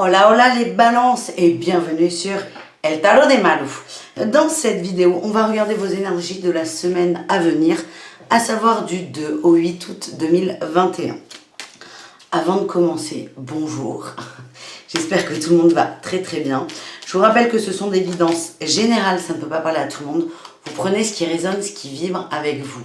Hola hola les balances et bienvenue sur El Tarot de Malou. Dans cette vidéo, on va regarder vos énergies de la semaine à venir, à savoir du 2 au 8 août 2021. Avant de commencer, bonjour. J'espère que tout le monde va très très bien. Je vous rappelle que ce sont des guidances générales, ça ne peut pas parler à tout le monde. Vous prenez ce qui résonne, ce qui vibre avec vous.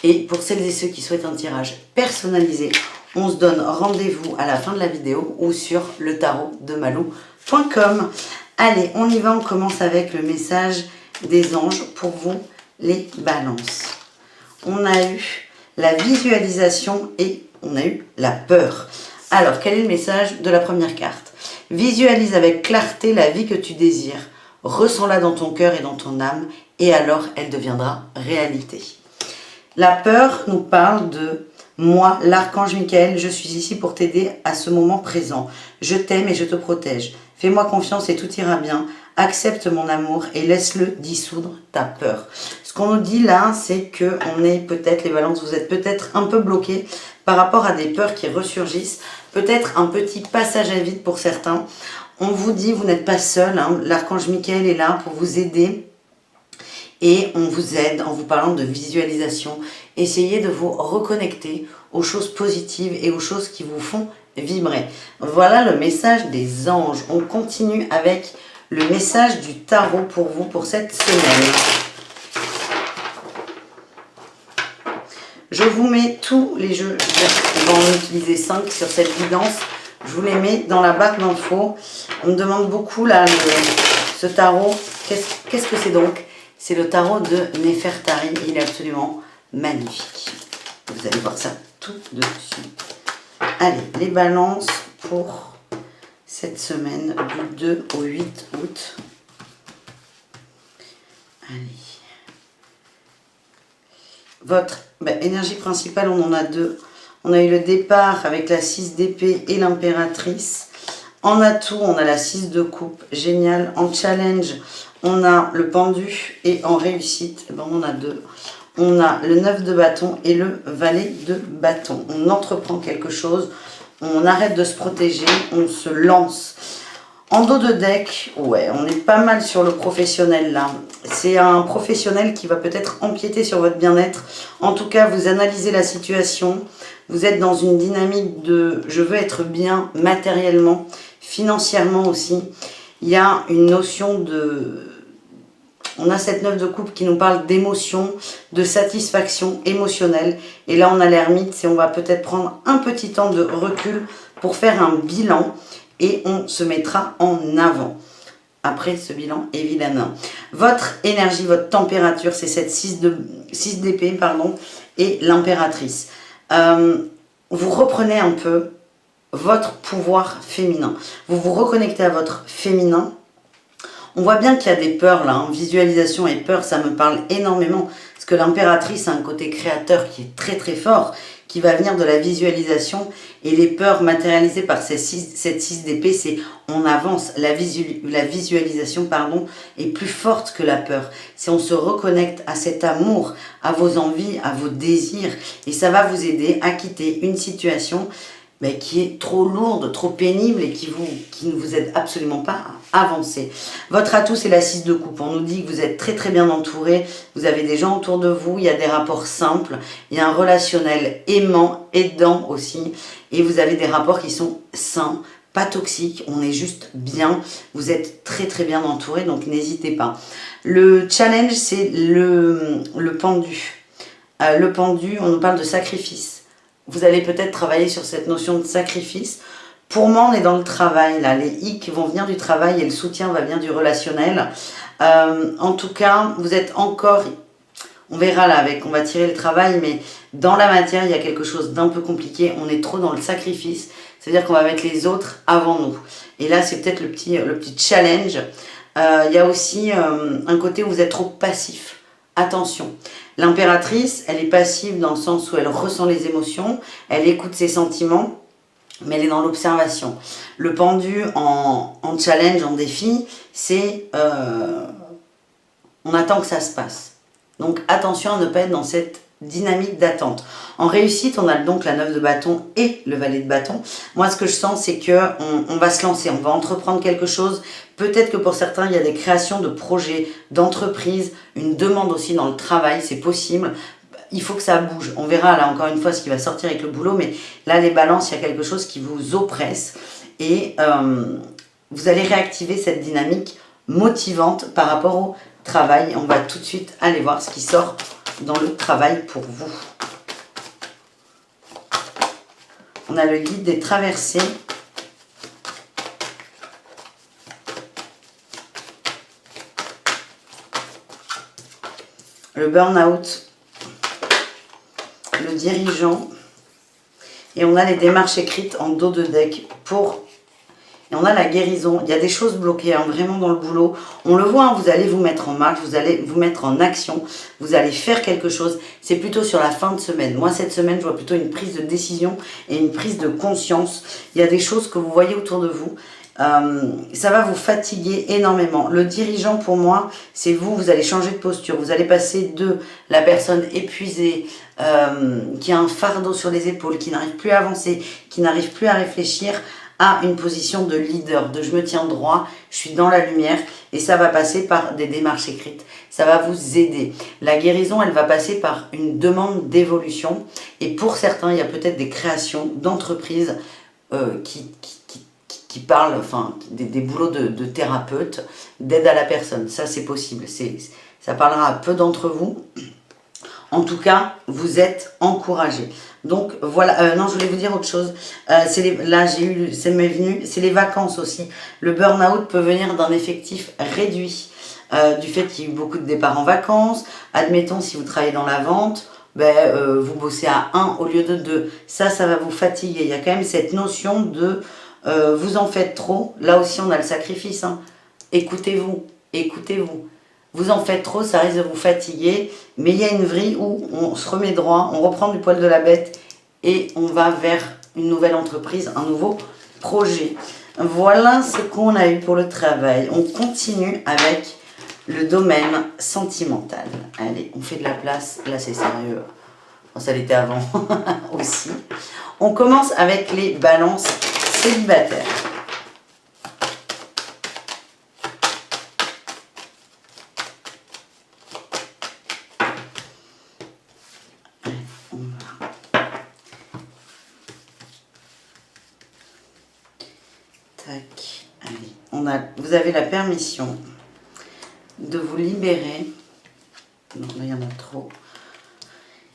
Et pour celles et ceux qui souhaitent un tirage personnalisé, on se donne rendez-vous à la fin de la vidéo ou sur letarotdemalou.com. Allez, on y va, on commence avec le message des anges pour vous, les balances. On a eu la visualisation et on a eu la peur. Alors, quel est le message de la première carte? Visualise avec clarté la vie que tu désires. Ressens-la dans ton cœur et dans ton âme et alors elle deviendra réalité. La peur nous parle de moi, l'archange Michael, je suis ici pour t'aider à ce moment présent. Je t'aime et je te protège. Fais-moi confiance et tout ira bien. Accepte mon amour et laisse-le dissoudre ta peur. Ce qu'on nous dit là, c'est que on est peut-être, les balances, vous êtes peut-être un peu bloqués par rapport à des peurs qui ressurgissent. Peut-être un petit passage à vide pour certains. On vous dit, vous n'êtes pas seul. Hein. L'archange Michael est là pour vous aider. Et on vous aide en vous parlant de visualisation. Essayez de vous reconnecter aux choses positives et aux choses qui vous font vibrer. Voilà le message des anges. On continue avec le message du tarot pour vous pour cette semaine. Je vous mets tous les jeux, je vais en utiliser 5 sur cette guidance. Je vous les mets dans la barre d'infos. On me demande beaucoup là, ce tarot, qu'est-ce que c'est donc? C'est le tarot de Nefertari, il est absolument magnifique. Vous allez voir ça tout de suite. Allez, les balances pour cette semaine du 2 au 8 août. Allez. Votre énergie principale, on en a deux. On a eu le départ avec la 6 d'épée et l'impératrice. En atout, on a la 6 de coupe, génial. En challenge, on a le pendu et en réussite, on a deux. On a le 9 de bâton et le valet de bâton. On entreprend quelque chose, on arrête de se protéger, on se lance. En dos de deck, ouais, on est pas mal sur le professionnel là. C'est un professionnel qui va peut-être empiéter sur votre bien-être. En tout cas, vous analysez la situation. Vous êtes dans une dynamique de « je veux être bien matériellement », financièrement aussi. Il y a une notion de... On a cette 9 de coupe qui nous parle d'émotion, de satisfaction émotionnelle. Et là, on a l'ermite et on va peut-être prendre un petit temps de recul pour faire un bilan. Et on se mettra en avant. Après ce bilan, évidemment. Votre énergie, votre température, c'est cette 6 d'épée, pardon, et l'impératrice. Vous reprenez un peu votre pouvoir féminin. Vous vous reconnectez à votre féminin. On voit bien qu'il y a des peurs là. Hein. Visualisation et peur, ça me parle énormément. Parce que l'impératrice a un côté créateur qui est très très fort, qui va venir de la visualisation. Et les peurs matérialisées par cette 6 d'épée, c'est on avance. La visualisation, pardon, est plus forte que la peur. C'est on se reconnecte à cet amour, à vos envies, à vos désirs. Et ça va vous aider à quitter une situation qui est trop lourde, trop pénible et qui ne vous aide absolument pas à avancer. Votre atout, c'est la 6 de coupe. On nous dit que vous êtes très très bien entouré, vous avez des gens autour de vous, il y a des rapports simples, il y a un relationnel aimant, aidant aussi, et vous avez des rapports qui sont sains, pas toxiques, on est juste bien, vous êtes très très bien entouré, donc n'hésitez pas. Le challenge, c'est le pendu. Le pendu, on nous parle de sacrifice. Vous allez peut-être travailler sur cette notion de sacrifice. Pour moi, on est dans le travail, là. Les hic vont venir du travail et le soutien va venir du relationnel. En tout cas, vous êtes encore... On verra là, on va tirer le travail, mais dans la matière, il y a quelque chose d'un peu compliqué. On est trop dans le sacrifice. C'est-à-dire qu'on va mettre les autres avant nous. Et là, c'est peut-être le petit challenge. Il y a aussi un côté où vous êtes trop passif. Attention, l'impératrice, elle est passive dans le sens où elle ressent les émotions, elle écoute ses sentiments, mais elle est dans l'observation. Le pendu en challenge, en défi, c'est on attend que ça se passe. Donc attention à ne pas être dans cette dynamique d'attente. En réussite, on a donc la 9 de bâton et le valet de bâton. Moi, ce que je sens, c'est qu'on va se lancer, on va entreprendre quelque chose. Peut-être que pour certains, il y a des créations de projets, d'entreprises, une demande aussi dans le travail, c'est possible. Il faut que ça bouge. On verra là encore une fois ce qui va sortir avec le boulot, mais là, les balances, il y a quelque chose qui vous oppresse et vous allez réactiver cette dynamique motivante par rapport au travail. On va tout de suite aller voir ce qui sort dans le travail pour vous. On a le guide des traversées. Le burn-out. Le dirigeant. Et on a les démarches écrites en dos de deck pour... Et on a la guérison. Il y a des choses bloquées, hein, vraiment dans le boulot. On le voit, hein, vous allez vous mettre en marche, vous allez vous mettre en action, vous allez faire quelque chose. C'est plutôt sur la fin de semaine. Moi, cette semaine, je vois plutôt une prise de décision et une prise de conscience. Il y a des choses que vous voyez autour de vous. Ça va vous fatiguer énormément. Le dirigeant, pour moi, c'est vous. Vous allez changer de posture. Vous allez passer de la personne épuisée, qui a un fardeau sur les épaules, qui n'arrive plus à avancer, qui n'arrive plus à réfléchir, à une position de leader, de je me tiens droit, je suis dans la lumière et ça va passer par des démarches écrites. Ça va vous aider. La guérison, elle va passer par une demande d'évolution et pour certains, il y a peut-être des créations d'entreprises qui parlent, enfin, des boulots de thérapeute, d'aide à la personne. Ça, c'est possible. Ça parlera à peu d'entre vous. En tout cas, vous êtes encouragés. Donc voilà, non, je voulais vous dire autre chose. Là, ça m'est venu, c'est les vacances aussi. Le burn-out peut venir d'un effectif réduit, du fait qu'il y a eu beaucoup de départs en vacances. Admettons, si vous travaillez dans la vente, vous bossez à 1 au lieu de 2. Ça va vous fatiguer. Il y a quand même cette notion de vous en faites trop. Là aussi, on a le sacrifice. Hein. Écoutez-vous, écoutez-vous. Vous en faites trop, ça risque de vous fatiguer, mais il y a une vrille où on se remet droit, on reprend du poil de la bête et on va vers une nouvelle entreprise, un nouveau projet. Voilà ce qu'on a eu pour le travail. On continue avec le domaine sentimental. Allez, on fait de la place, là c'est sérieux. Bon, ça l'était avant aussi. On commence avec les balances célibataires. Tac, allez. Vous avez la permission de vous libérer. Non, là, il y en a trop.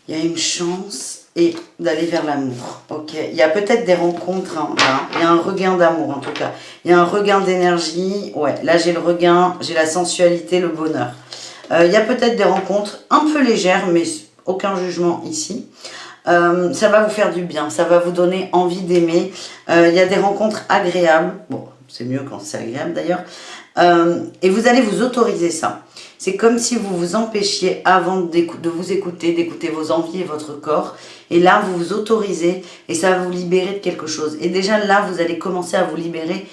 Il y a une chance et d'aller vers l'amour. Ok, il y a peut-être des rencontres. Hein, là. Il y a un regain d'amour en tout cas. Il y a un regain d'énergie. Ouais, là j'ai le regain, j'ai la sensualité, le bonheur. Il y a peut-être des rencontres un peu légères, mais aucun jugement ici. Ça va vous faire du bien, ça va vous donner envie d'aimer. Il y a des rencontres agréables. Bon, c'est mieux quand c'est agréable d'ailleurs. Et vous allez vous autoriser ça. C'est comme si vous vous empêchiez avant de vous écouter, d'écouter vos envies et votre corps. Et là, vous vous autorisez et ça va vous libérer de quelque chose. Et déjà là, vous allez commencer à vous libérer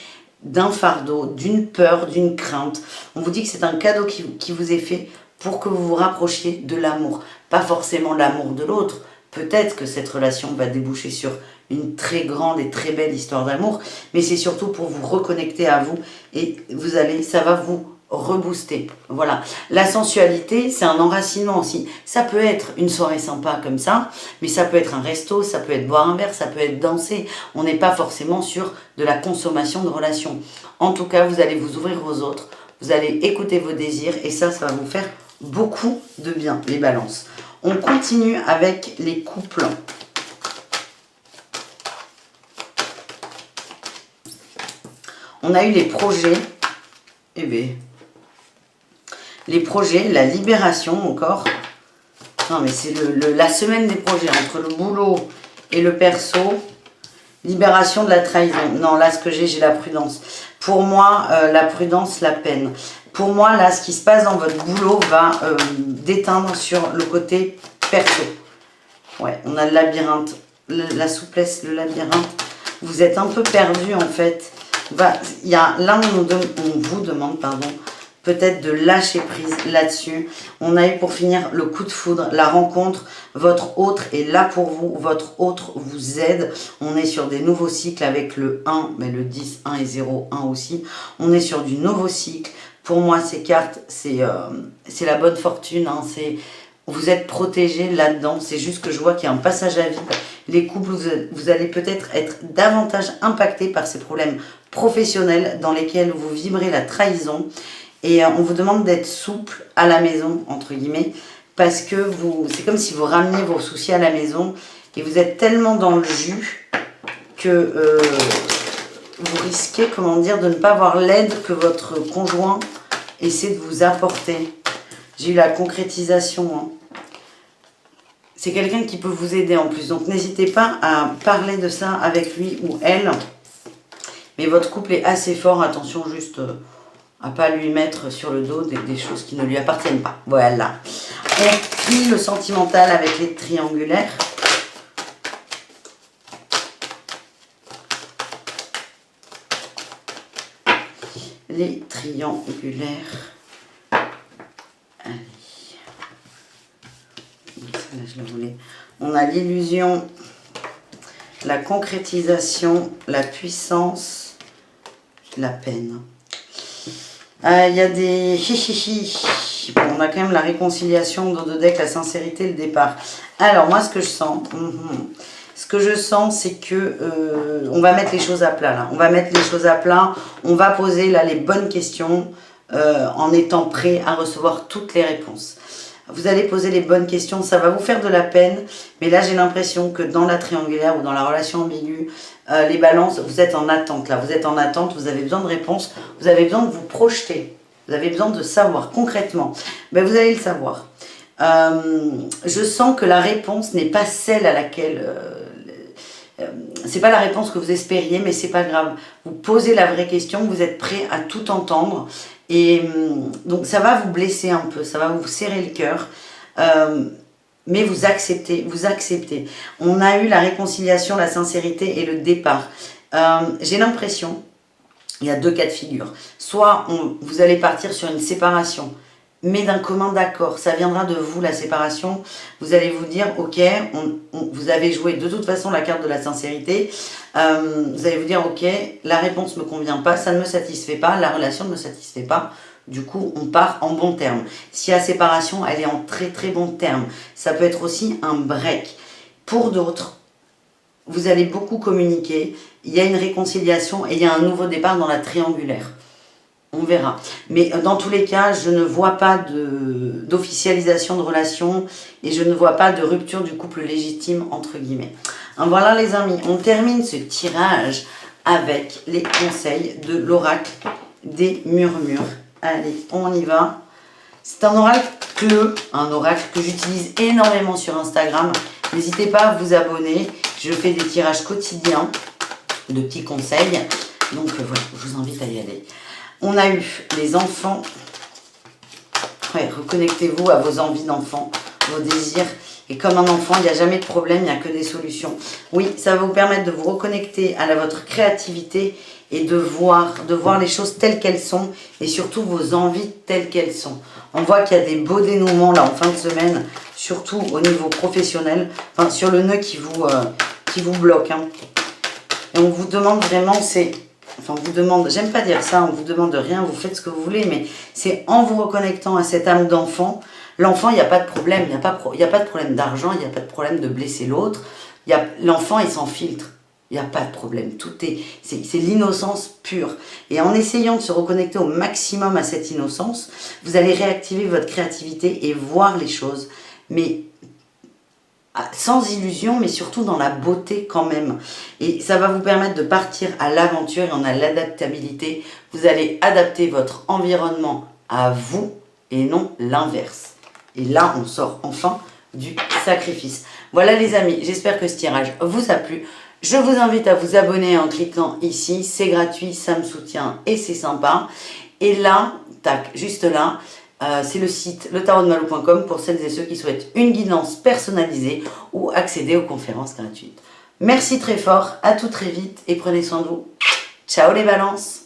d'un fardeau, d'une peur, d'une crainte. On vous dit que c'est un cadeau qui vous est fait pour que vous vous rapprochiez de l'amour. Pas forcément l'amour de l'autre. Peut-être que cette relation va déboucher sur une très grande et très belle histoire d'amour, mais c'est surtout pour vous reconnecter à vous et ça va vous rebooster. Voilà. La sensualité, c'est un enracinement aussi. Ça peut être une soirée sympa comme ça, mais ça peut être un resto, ça peut être boire un verre, ça peut être danser. On n'est pas forcément sur de la consommation de relations. En tout cas, vous allez vous ouvrir aux autres, vous allez écouter vos désirs et ça va vous faire beaucoup de bien, les balances. On continue avec les couples. On a eu les projets. Eh bien, les projets, la libération encore. Non mais c'est la semaine des projets entre le boulot et le perso. Libération de la trahison. Non, là ce que j'ai la prudence. Pour moi, la prudence, la peine. Pour moi, là, ce qui se passe dans votre boulot va déteindre sur le côté perso. Ouais, on a le labyrinthe, la souplesse, le labyrinthe. Vous êtes un peu perdu, en fait. Là, on vous demande, pardon, peut-être de lâcher prise là-dessus. On a eu pour finir le coup de foudre, la rencontre, votre autre est là pour vous, votre autre vous aide. On est sur des nouveaux cycles avec le 1, mais le 10, 1 et 0, 1 aussi. On est sur du nouveau cycle. Pour moi, ces cartes, c'est la bonne fortune, hein, vous êtes protégés là-dedans. C'est juste que je vois qu'il y a un passage à vide. Les couples, vous allez peut-être être davantage impactés par ces problèmes professionnels dans lesquels vous vibrez la trahison. Et on vous demande d'être souple à la maison, entre guillemets, parce que c'est comme si vous rameniez vos soucis à la maison et vous êtes tellement dans le jus que vous risquez, comment dire, de ne pas avoir l'aide que votre conjoint essaie de vous apporter. J'ai eu la concrétisation, hein. C'est quelqu'un qui peut vous aider en plus. Donc n'hésitez pas à parler de ça avec lui ou elle. Mais votre couple est assez fort. Attention juste à ne pas lui mettre sur le dos des choses qui ne lui appartiennent pas. Voilà. On plie le sentimental avec les triangulaires. Les triangulaires. Allez. Là, je la voulais. On a l'illusion, la concrétisation, la puissance, la peine. Il y a des hi. Bon, on a quand même la réconciliation dans deux decks, la sincérité, le départ. Alors moi, ce que je sens, c'est que on va mettre les choses à plat là. On va mettre les choses à plat. On va poser là les bonnes questions en étant prêt à recevoir toutes les réponses. Vous allez poser les bonnes questions, ça va vous faire de la peine, mais là j'ai l'impression que dans la triangulaire ou dans la relation ambiguë, les balances, vous êtes en attente là, vous êtes en attente, vous avez besoin de réponses, vous avez besoin de vous projeter, vous avez besoin de savoir concrètement, ben, vous allez le savoir. Je sens que la réponse n'est pas celle à laquelle... c'est pas la réponse que vous espériez, mais c'est pas grave. Vous posez la vraie question, vous êtes prêt à tout entendre. Et donc ça va vous blesser un peu, ça va vous serrer le cœur, mais vous acceptez. On a eu la réconciliation, la sincérité et le départ. J'ai l'impression, il y a deux cas de figure. Soit vous allez partir sur une séparation, mais d'un commun d'accord, ça viendra de vous la séparation. Vous allez vous dire, ok, vous avez joué de toute façon la carte de la sincérité. Vous allez vous dire, ok, la réponse ne me convient pas, ça ne me satisfait pas, la relation ne me satisfait pas. Du coup, on part en bon terme. Si la séparation, elle est en très très bon terme, ça peut être aussi un break. Pour d'autres, vous allez beaucoup communiquer, il y a une réconciliation et il y a un nouveau départ dans la triangulaire. On verra. Mais dans tous les cas, je ne vois pas d'officialisation de relation et je ne vois pas de rupture du couple légitime, entre guillemets. Voilà les amis, on termine ce tirage avec les conseils de l'oracle des murmures. Allez, on y va. C'est un oracle que j'utilise énormément sur Instagram. N'hésitez pas à vous abonner. Je fais des tirages quotidiens de petits conseils. Donc voilà, je vous invite à y aller. On a eu les enfants. Ouais, reconnectez-vous à vos envies d'enfant, vos désirs. Et comme un enfant, il n'y a jamais de problème, il n'y a que des solutions. Oui, ça va vous permettre de vous reconnecter à votre créativité et de voir les choses telles qu'elles sont et surtout vos envies telles qu'elles sont. On voit qu'il y a des beaux dénouements là en fin de semaine, surtout au niveau professionnel, enfin sur le nœud qui vous bloque. Hein. Et on vous demande vraiment, on vous demande, j'aime pas dire ça, on vous demande rien, vous faites ce que vous voulez, mais c'est en vous reconnectant à cette âme d'enfant. L'enfant, il n'y a pas de problème, il n'y a pas de problème d'argent, il n'y a pas de problème de blesser l'autre. L'enfant est sans filtre, il n'y a pas de problème. C'est l'innocence pure. Et en essayant de se reconnecter au maximum à cette innocence, vous allez réactiver votre créativité et voir les choses, mais sans illusion, mais surtout dans la beauté quand même. Et ça va vous permettre de partir à l'aventure et on a l'adaptabilité. Vous allez adapter votre environnement à vous et non l'inverse. Et là, on sort enfin du sacrifice. Voilà les amis, j'espère que ce tirage vous a plu. Je vous invite à vous abonner en cliquant ici. C'est gratuit, ça me soutient et c'est sympa. Et là, tac, juste là, c'est le site letarotdemalou.com pour celles et ceux qui souhaitent une guidance personnalisée ou accéder aux conférences gratuites. Merci très fort, à tout très vite et prenez soin de vous. Ciao les balances!